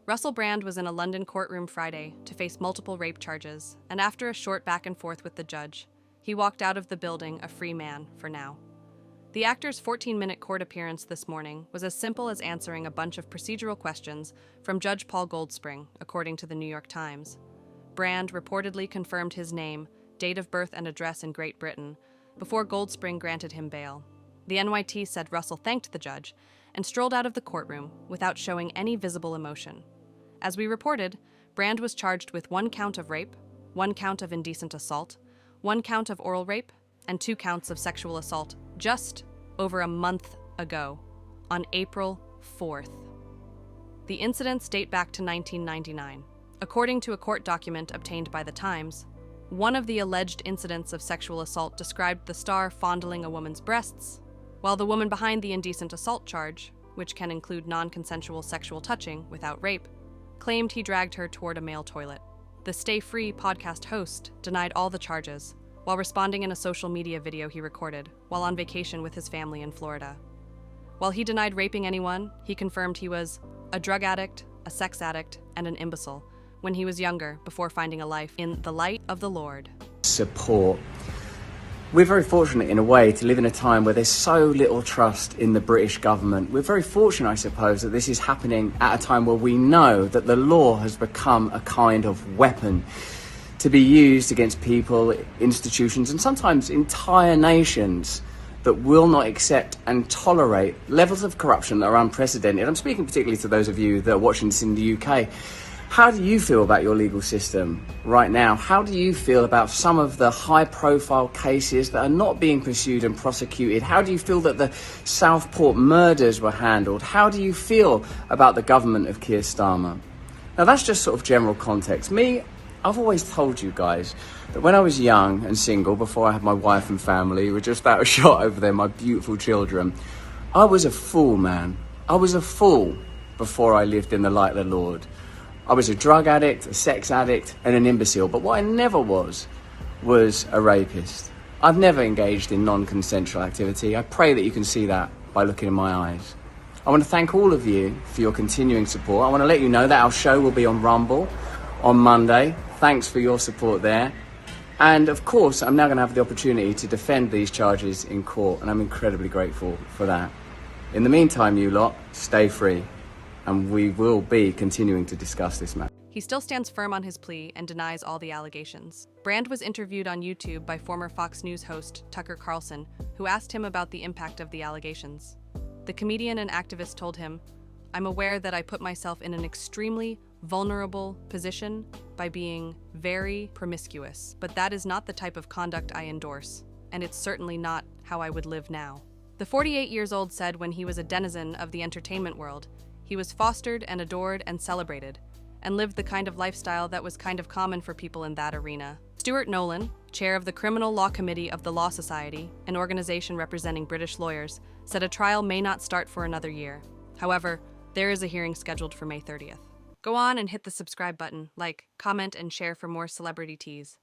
Russell Brand was in a London courtroom Friday to face multiple rape charges, and after a short back and forth with the judge, he walked out of the building a free man for now. The actor's 14-minute court appearance this morning was as simple as answering a bunch of procedural questions from Judge Paul Goldspring, according to the New York Times. Brand reportedly confirmed his name, date of birth, and address in Great Britain before Goldspring granted him bail. The NYT said Russell thanked the judge and strolled out of the courtroom without showing any visible emotion. As we reported, Brand was charged with 1 count of rape, 1 count of indecent assault, 1 count of oral rape, and 2 counts of sexual assault just over a month ago, on April 4th. The incidents date back to 1999. According to a court document obtained by The Times, one of the alleged incidents of sexual assault described the star fondling a woman's breasts, while the woman behind the indecent assault charge, which can include non-consensual sexual touching without rape, claimed he dragged her toward a male toilet. The Stay Free podcast host denied all the charges, while responding in a social media video he recorded while on vacation with his family in Florida. While he denied raping anyone, he confirmed he was a drug addict, a sex addict, and an imbecile when he was younger before finding a life in the light of the Lord. Support. We're very fortunate in a way to live in a time where there's so little trust in the British government. We're very fortunate, I suppose, that this is happening at a time where we know that the law has become a kind of weapon to be used against people, institutions, and sometimes entire nations that will not accept and tolerate levels of corruption that are unprecedented. I'm speaking particularly to those of you that are watching this in the UK. How do you feel about your legal system right now? How do you feel about some of the high-profile cases that are not being pursued and prosecuted? How do you feel that the Southport murders were handled? How do you feel about the government of Keir Starmer? Now, that's just sort of general context. I've always told you guys that when I was young and single, before I had my wife and family, we're just out of shot over there, my beautiful children, I was a fool, man. I was a fool before I lived in the light of the Lord. I was a drug addict, a sex addict, and an imbecile. But what I never was a rapist. I've never engaged in non-consensual activity. I pray that you can see that by looking in my eyes. I want to thank all of you for your continuing support. I want to let you know that our show will be on Rumble on Monday. Thanks for your support there. And of course, I'm now going to have the opportunity to defend these charges in court, and I'm incredibly grateful for that. In the meantime, you lot, stay free. And we will be continuing to discuss this matter. He still stands firm on his plea and denies all the allegations. Brand was interviewed on YouTube by former Fox News host Tucker Carlson, who asked him about the impact of the allegations. The comedian and activist told him, "I'm aware that I put myself in an extremely vulnerable position by being very promiscuous, but that is not the type of conduct I endorse, and it's certainly not how I would live now." The 48-years-old said when he was a denizen of the entertainment world, he was fostered and adored and celebrated, and lived the kind of lifestyle that was kind of common for people in that arena. Stuart Nolan, chair of the Criminal Law Committee of the Law Society, an organization representing British lawyers, said a trial may not start for another year. However, there is a hearing scheduled for May 30th. Go on and hit the subscribe button, like, comment, and share for more celebrity teas.